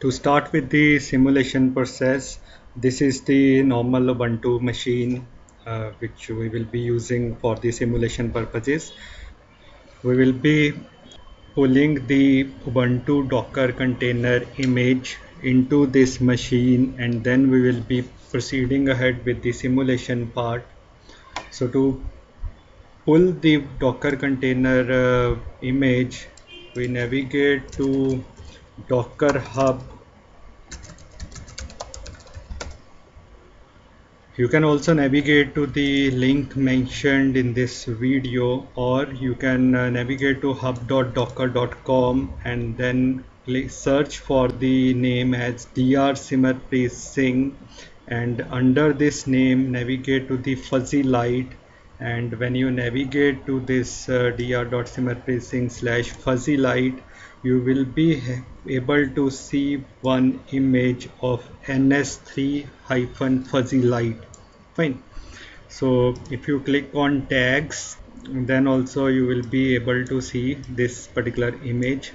To start with the simulation process, this is the normal Ubuntu machine which we will be using for the simulation purposes. We will be pulling the Ubuntu Docker container image into this machine, and then we will be proceeding ahead with the simulation part. So to pull the Docker container image, we navigate to Docker Hub. You can also navigate to the link mentioned in this video, or you can navigate to hub.docker.com and then search for the name as Dr. Simarpreet Singh, and under this name navigate to the fuzzy light. And when you navigate to this dr.simarpreet Singh/fuzzy light, you will be able to see one image of ns3-fuzzy light. Fine. So if you click on tags, then also you will be able to see this particular image,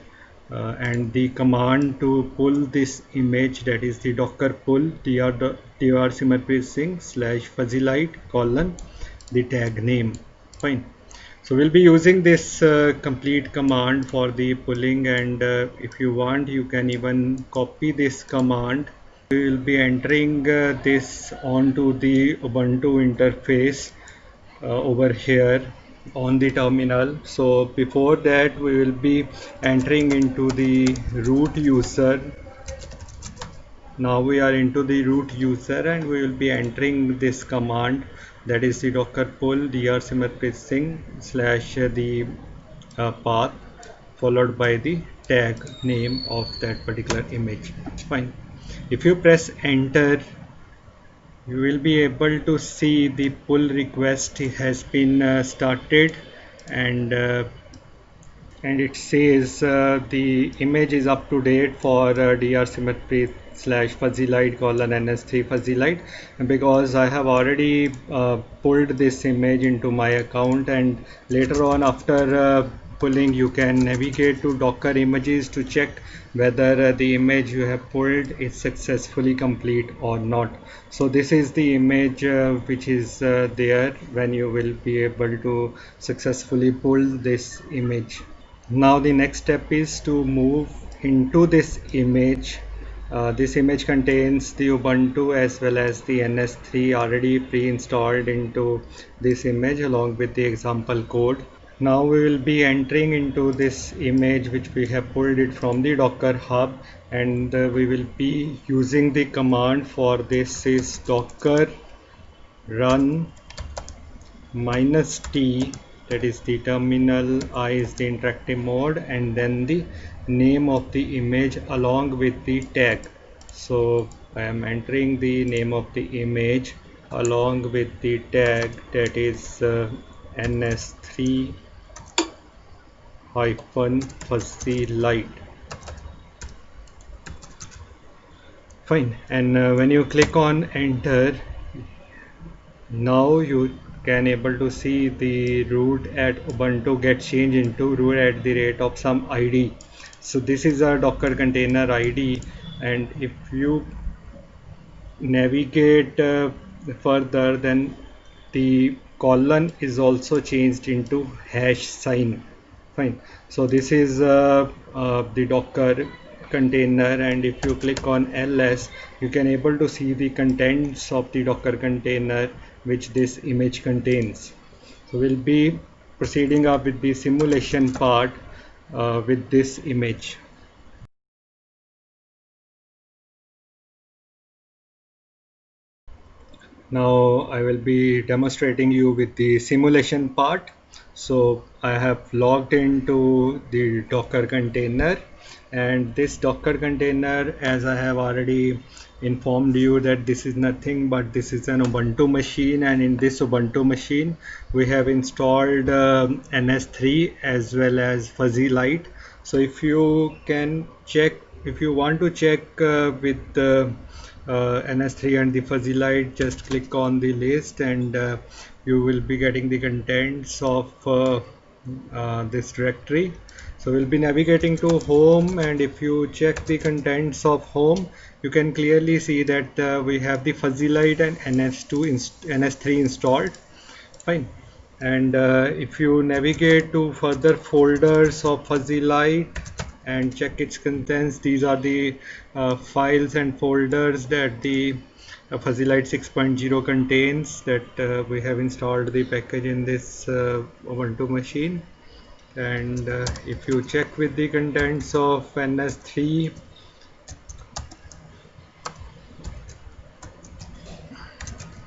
and the command to pull this image, that is the docker pull dr Simarpreet Singh/fuzzy light colon the tag name. Fine. So we'll be using this complete command for the pulling, and if you want you can even copy this command. We will be entering this onto the Ubuntu interface over here on the terminal. So before that we will be entering into the root user. Now we are into the root user and we will be entering this command, that is the docker pull dr Simarpreet Singh slash the path followed by the tag name of that particular image. Fine. If you press enter, you will be able to see the pull request has been started, and it says the image is up to date for dr Simarpreet/fuzzy light colon ns3 fuzzy light, because I have already pulled this image into my account, and later on after pulling you can navigate to docker images to check whether the image you have pulled is successfully complete or not. So this is the image which is there when you will be able to successfully pull this image. Now the next step is to move into this image. This image contains the Ubuntu as well as the NS3 already pre-installed into this image along with the example code. Now we will be entering into this image which we have pulled it from the Docker Hub, and we will be using the command for this is docker run -t, that is the terminal, I is the interactive mode, and then the name of the image along with the tag. So I am entering the name of the image along with the tag, that is ns3-fuzzy light. Fine. And when you click on enter, now you can able to see the root at Ubuntu get changed into root at the rate of some ID. So this is a docker container ID, and if you navigate further, then the colon is also changed into hash sign. Fine. So this is the docker container, and if you click on ls you can able to see the contents of the docker container which this image contains. So we'll be proceeding up with the simulation part with this image. Now I will be demonstrating you with the simulation part. So I have logged into the docker container, and this docker container, as I have already informed you, that this is nothing but this is an Ubuntu machine, and in this Ubuntu machine we have installed ns3 as well as fuzzy light. So if you can check, if you want to check with ns3 and the fuzzy light, just click on the list, and you will be getting the contents of this directory. So we'll be navigating to home, and if you check the contents of home, you can clearly see that we have the Fuzzy Light and NS3 installed. Fine. And if you navigate to further folders of Fuzzy Light and check its contents, these are the files and folders that the Fuzzy Light 6.0 contains, that we have installed the package in this Ubuntu machine. And if you check with the contents of NS3,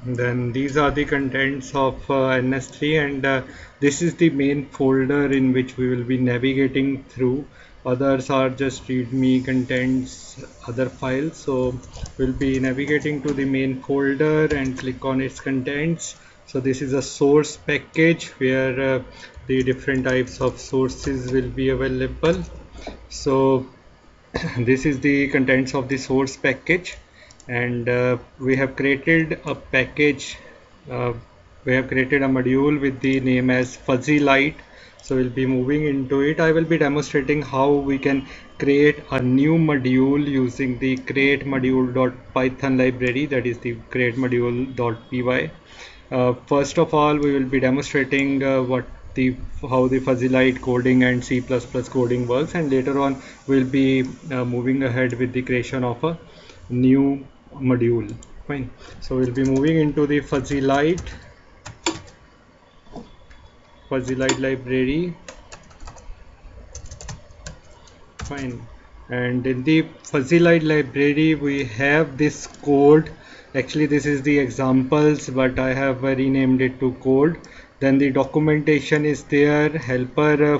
then these are the contents of NS3, and this is the main folder in which we will be navigating through. Others are just readme contents, other files. So we'll be navigating to the main folder and click on its contents. So this is a source package where the different types of sources will be available. So this is the contents of the source package, and we have created a package, we have created a module with the name as Fuzzy Light. So we'll be moving into it. I will be demonstrating how we can create a new module using the create module.python library, that is the create module.py. First of all, we will be demonstrating how the Fuzzy Light coding and C++ coding works, and later on we'll be moving ahead with the creation of a new module. Fine. So we'll be moving into the Fuzzy Light library. Fine. And in the Fuzzy Light library we have this code. Actually this is the examples, but I have renamed it to code. Then the documentation is there, helper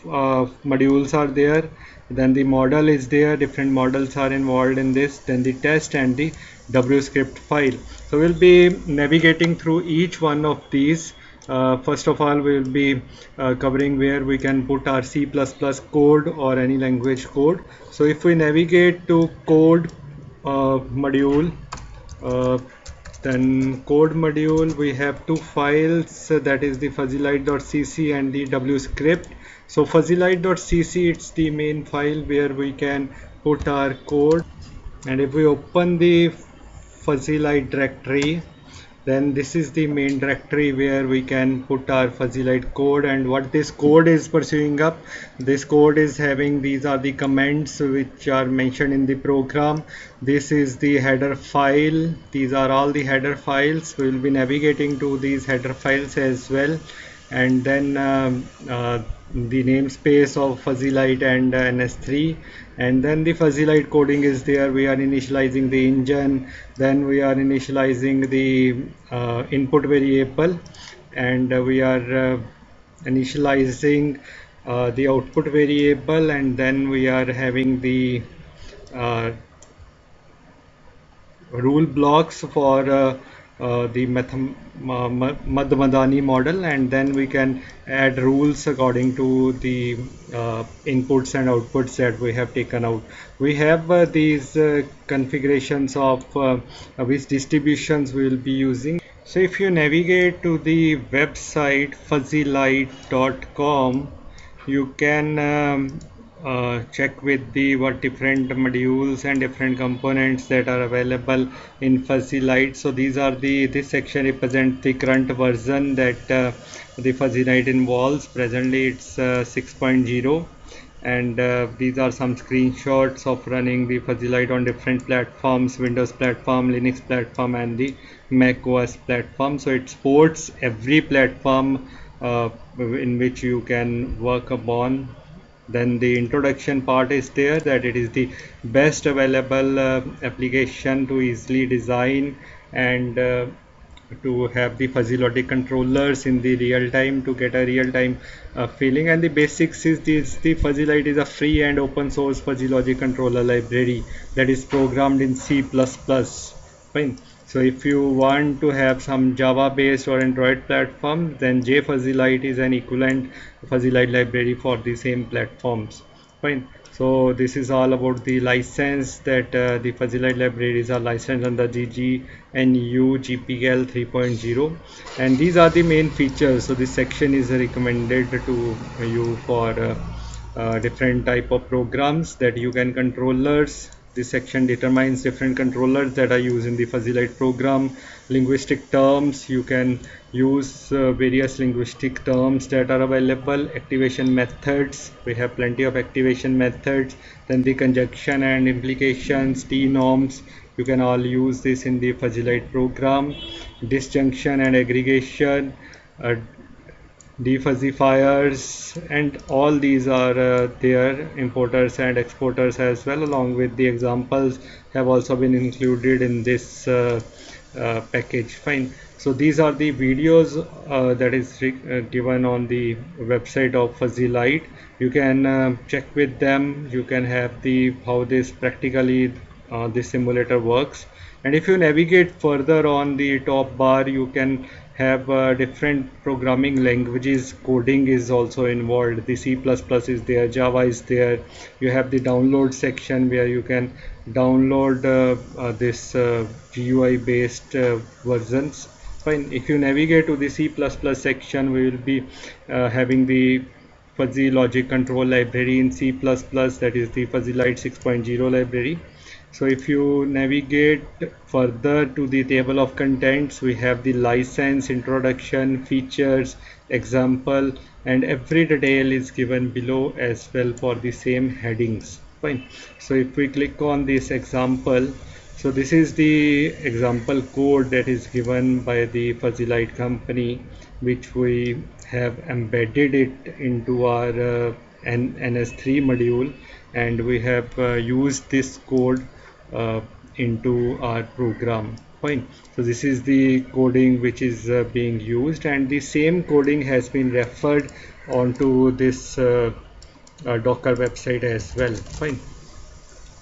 modules are there, then the model is there, different models are involved in this, then the test and the WScript file. So we'll be navigating through each one of these. First of all, we will be covering where we can put our C++ code or any language code. So if we navigate to code module, then code module, we have two files, that is the fuzzylight.cc and the WScript. So fuzzylight.cc, it's the main file where we can put our code, and if we open the Fuzzy Light directory, then this is the main directory where we can put our Fuzzy Light code. And what this code is pursuing up, this code is having, these are the comments which are mentioned in the program. This is the header file, these are all the header files. We will be navigating to these header files as well. And then the namespace of Fuzzy Light and NS3, and then the Fuzzy Light coding is there. We are initializing the engine, then we are initializing the input variable, and we are initializing the output variable, and then we are having the rule blocks for the Madhumdani model, and then we can add rules according to the inputs and outputs that we have taken out. We have these configurations of which distributions we will be using. So if you navigate to the website fuzzylight.com, you can check with the what different modules and different components that are available in Fuzzy Light. So these are this section represents the current version that the Fuzzy Light involves. Presently it's 6.0, and these are some screenshots of running the Fuzzy Light on different platforms: Windows platform, Linux platform, and the Mac OS platform. So it supports every platform in which you can work upon. Then the introduction part is there, that it is the best available application to easily design and to have the fuzzy logic controllers in the real time to get a real time feeling. And the basics is this: the Fuzzy Light is a free and open source fuzzy logic controller library that is programmed in C++. Fine. So if you want to have some Java based or Android platform, then JFuzzyLight is an equivalent Fuzzy Light library for the same platforms. Fine. So this is all about the license, that the Fuzzy Light libraries are licensed under GNU GPL 3.0, and these are the main features. So this section is recommended to you for different type of programs that you can controllers. This section determines different controllers that are used in the Fuzzy Light program. Linguistic terms, you can use various linguistic terms that are available. Activation methods, we have plenty of activation methods. Then the conjunction and implications, T-norms, you can all use this in the Fuzzy Light program. Disjunction and aggregation, defuzzifiers, and all these are there, importers and exporters as well, along with the examples have also been included in this package. Fine. So these are the videos that is given on the website of Fuzzy Light. You can check with them. You can have the how this practically this simulator works. And if you navigate further on the top bar, you can have different programming languages. Coding is also involved. The C++ is there, Java is there. You have the download section where you can download this GUI based versions. Fine. If you navigate to the C++ section, we will be having the fuzzy logic control library in C++, that is the Fuzzy Light 6.0 library. So if you navigate further to the table of contents, we have the license, introduction, features, example, and every detail is given below as well for the same headings. Fine. So if we click on this example, so this is the example code that is given by the Fuzzy Light company, which we have embedded it into our NS3 module, and we have used this code into our program. Fine. So this is the coding which is being used, and the same coding has been referred onto this Docker website as well. Fine.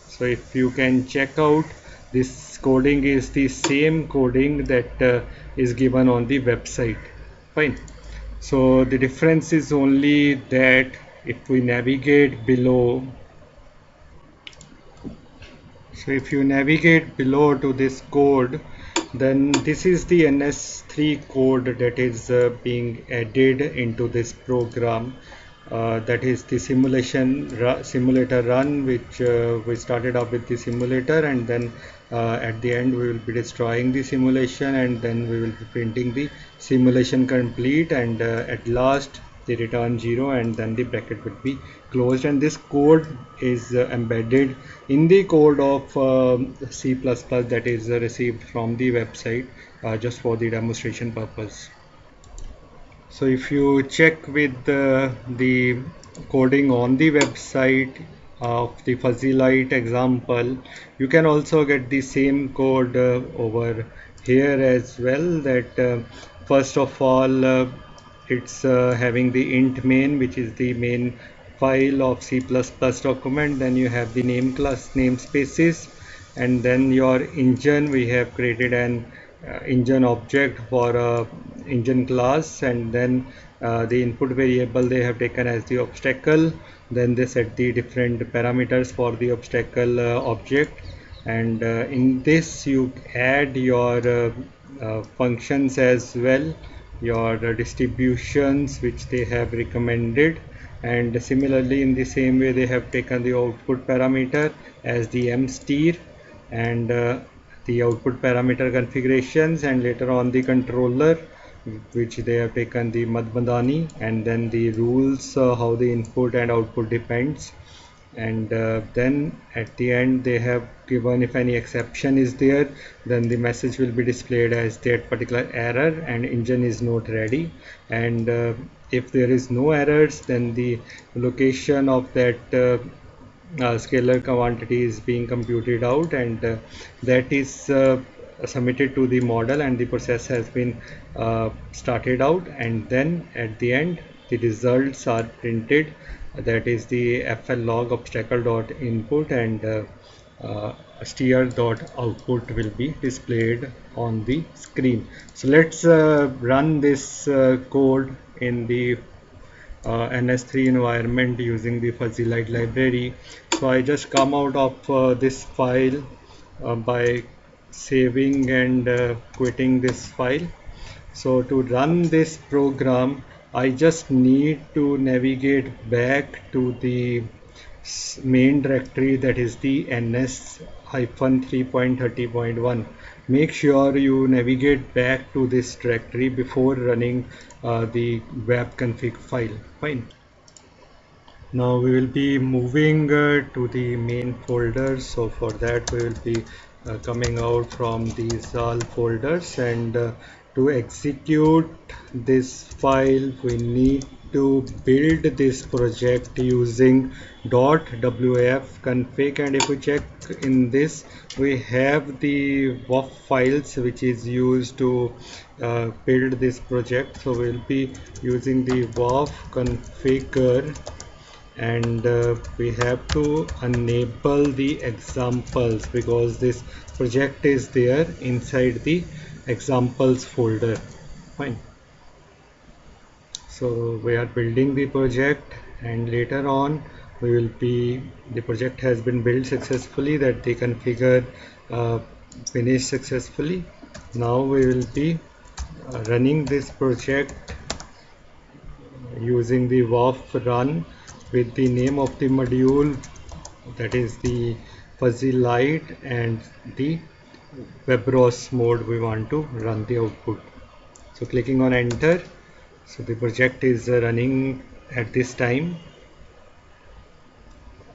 So if you can check out, this coding is the same coding that is given on the website. Fine. So the difference is only that if we navigate below, so if you navigate below to this code, then this is the NS3 code that is being added into this program. That is the simulator run, which we started off with the simulator, and then at the end we will be destroying the simulation, and then we will be printing the simulation complete, and at last the return 0, and then the bracket would be closed. And this code is embedded in the code of C++ that is received from the website just for the demonstration purpose. So if you check with the coding on the website of the Fuzzy Light example, you can also get the same code over here as well. That first of all, it's having the int main, which is the main file of C++ document. Then you have the name class namespaces, and then your engine, we have created an engine object for a engine class, and then the input variable they have taken as the obstacle. Then they set the different parameters for the obstacle object, and in this you add your functions as well, your distributions which they have recommended. And similarly, in the same way, they have taken the output parameter as the msteer, and the output parameter configurations, and later on the controller, which they have taken the Madbandani, and then the rules how the input and output depends. And then at the end they have given, if any exception is there, then the message will be displayed as that particular error and engine is not ready. And if there is no errors, then the location of that scalar quantity is being computed out, and that is submitted to the model, and the process has been started out. And then at the end the results are printed, that is the fl log obstacle dot input, and steer dot output will be displayed on the screen. So let's run this code in the NS3 environment using the Fuzzy Light library. So I just come out of this file by saving and quitting this file. So to run this program, I just need to navigate back to the main directory, that is the ns-3.30.1. Make sure you navigate back to this directory before running the web config file. Fine. Now we will be moving to the main folder. So for that we will be coming out from these all folders, and to execute this file we need to build this project using .wf config. And if we check in this, we have the WAF files which is used to build this project. So we'll be using the WAF configure, and we have to enable the examples because this project is there inside the examples folder. Fine. So we are building the project, and later on we will be, the project has been built successfully, that the configure finished successfully. Now we will be running this project using the WAF run with the name of the module, that is the fuzzy light, and the WebROS mode we want to run the output. So clicking on enter, so the project is running at this time.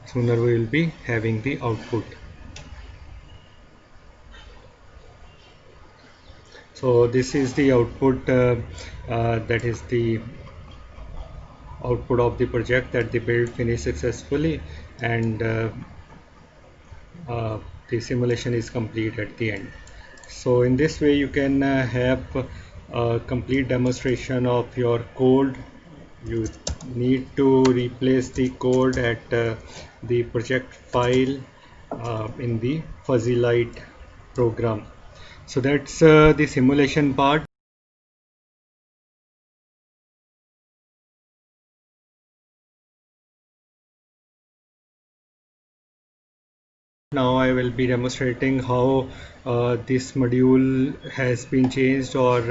Sooner we will be having the output. So this is the output, that is the output of the project, that the build finished successfully, and the simulation is complete at the end. So in this way you can have a complete demonstration of your code. You need to replace the code at the project file in the fuzzy light program. So that's the simulation part. Now I will be demonstrating how this module has been changed, or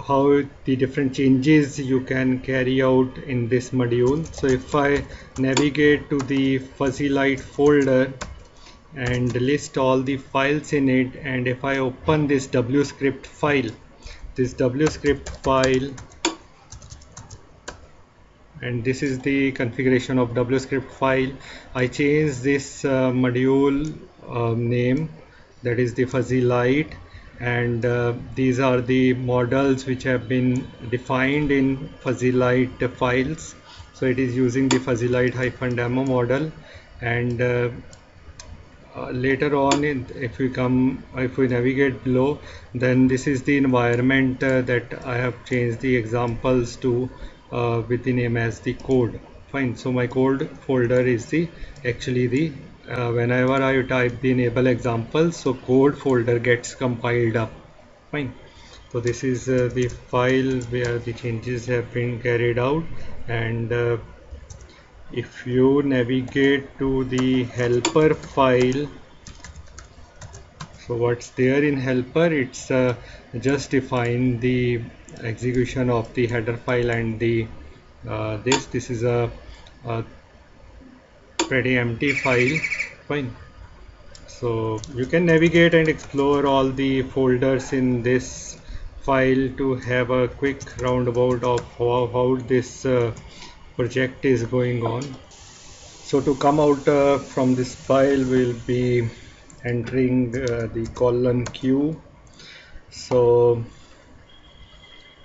how the different changes you can carry out in this module. So if I navigate to the fuzzy light folder and list all the files in it, and if I open this wscript file, and this is the configuration of wscript file. I change this module name, that is the fuzzy light, and these are the models which have been defined in fuzzy light files. So it is using the fuzzy light -demo model, and later on if we navigate below, then this is the environment that I have changed the examples to with the name as the code. Fine. So my code folder is the actually the whenever I type the enable examples, so code folder gets compiled up. Fine. So this is the file where the changes have been carried out, and if you navigate to the helper file, so what's there in helper, it's just define the execution of the header file and the this is a pretty empty file. Fine. So you can navigate and explore all the folders in this file to have a quick roundabout of how this project is going on. So to come out from this file, we'll be entering the colon Q. So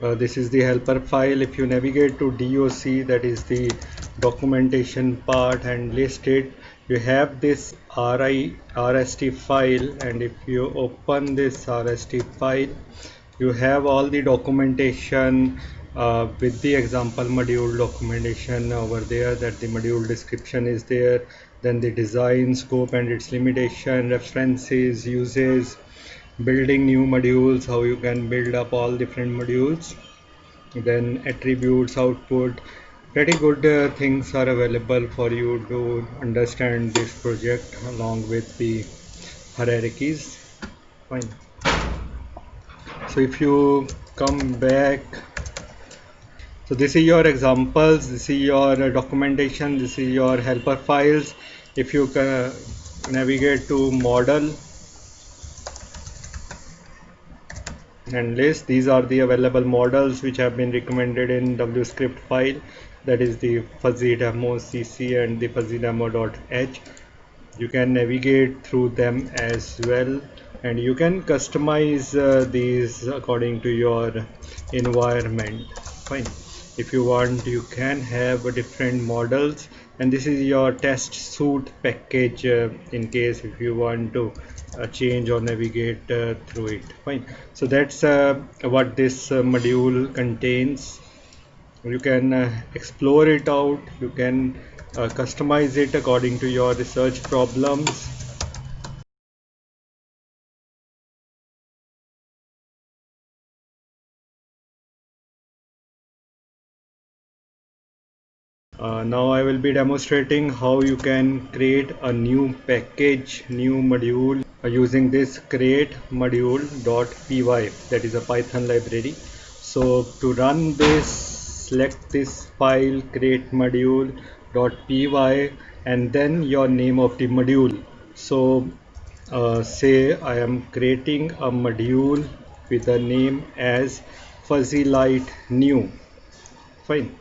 this is the helper file. If you navigate to DOC, that is the documentation part, and list it, you have this RST file, and if you open this RST file, you have all the documentation with the example module documentation over there, that the module description is there, then the design scope and its limitation, references, uses, building new modules, how you can build up all different modules, then attributes, output. Pretty good things are available for you to understand this project along with the hierarchies. Fine. So if you come back, So this is your examples, this is your documentation, this is your helper files. If you navigate to model and list, these are the available models which have been recommended in WScript file, that is the fuzzy demo cc and the fuzzy demo.h. You can navigate through them as well, and you can customize these according to your environment. Fine. If you want, you can have different models, and this is your test suite package in case if you want to change or navigate through it. Fine. So that's what this module contains. You can explore it out, you can customize it according to your research problems. Now I will be demonstrating how you can create a new package, new module using this create module.py, that is a Python library. So to run this, select this file create module.py and then your name of the module. So say I am creating a module with a name as fuzzy light new. Fine.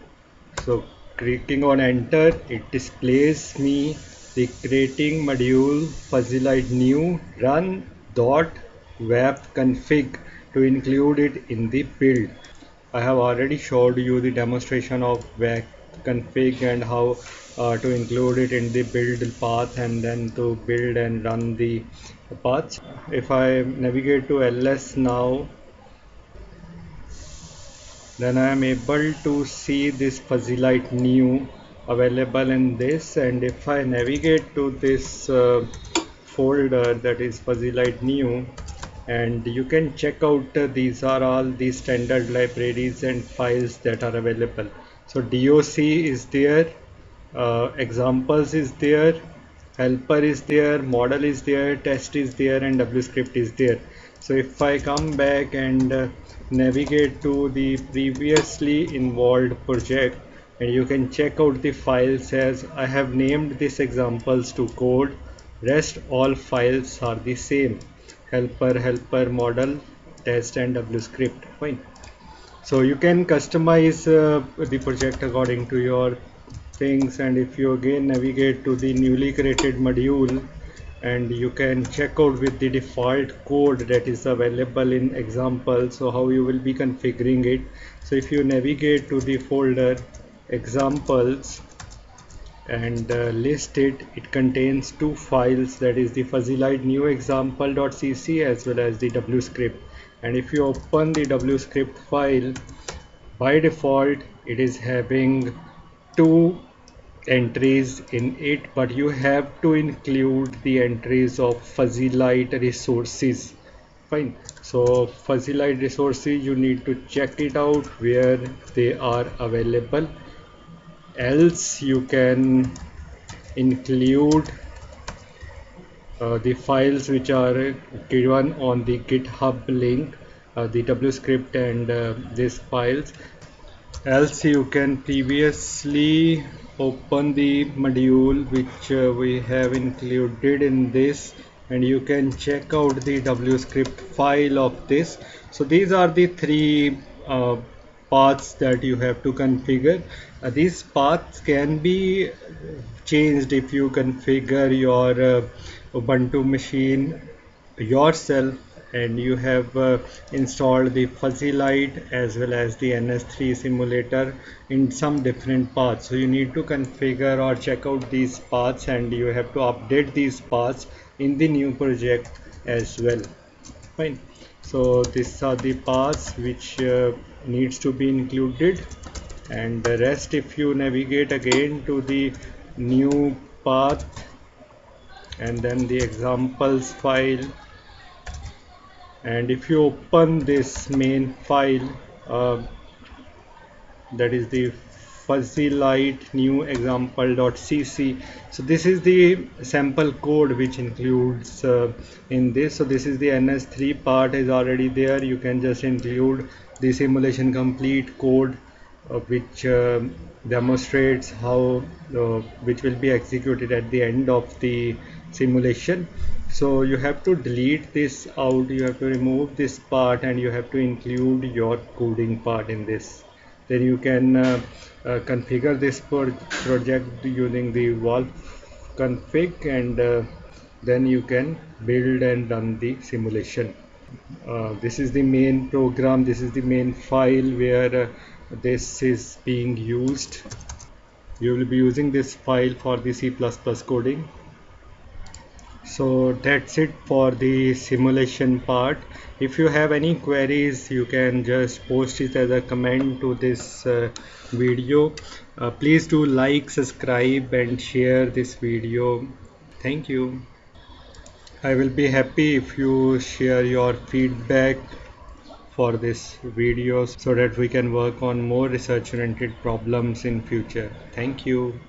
So clicking on enter, it displays me the creating module fuzzylite new run dot web config to include it in the build. I have already showed you the demonstration of web config and how to include it in the build path and then to build and run the paths. If I navigate to ls now, then I am able to see this fuzzylite new available in this, and if I navigate to this folder, that is fuzzylite new, and you can check out these are all the standard libraries and files that are available. So doc is there, examples is there, helper is there, model is there, test is there, and WScript is there. So if I come back and navigate to the previously involved project, and you can check out the files as I have named these examples to code, rest all files are the same: helper, model, test, and WScript. Fine. So you can customize the project according to your things, and if you again navigate to the newly created module, and you can check out with the default code that is available in example, so how you will be configuring it. So if you navigate to the folder examples and list it, it contains two files, that is the fuzzylite new example.cc as well as the WScript. And if you open the WScript file, by default it is having two entries in it, but you have to include the entries of fuzzylite resources. Fine. So fuzzylite resources, you need to check it out where they are available, else you can include the files which are given on the GitHub link, the WScript and these files. Else you can previously open the module which we have included in this, and you can check out the WScript file of this. So these are the three paths that you have to configure. These paths can be changed if you configure your Ubuntu machine yourself and you have installed the fuzzylite as well as the ns3 simulator in some different paths. So you need to configure or check out these paths, and you have to update these paths in the new project as well. Fine. So these are the paths which needs to be included, and the rest, if you navigate again to the new path and then the examples file, and if you open this main file, that is the fuzzylite new example.cc, so this is the sample code which includes in this. So this is the ns3 part is already there, you can just include the simulation complete code which demonstrates how which will be executed at the end of the simulation. So you have to delete this out, you have to remove this part, and you have to include your coding part in this. Then you can configure this project using the Valve config, and then you can build and run the simulation. This is the main program, this is the main file where this is being used. You will be using this file for the C++ coding. So that's it for the simulation part. If you have any queries, you can just post it as a comment to this video. Please do like, subscribe and share this video. Thank you. I will be happy if you share your feedback for this video so that we can work on more research oriented problems in future. Thank you.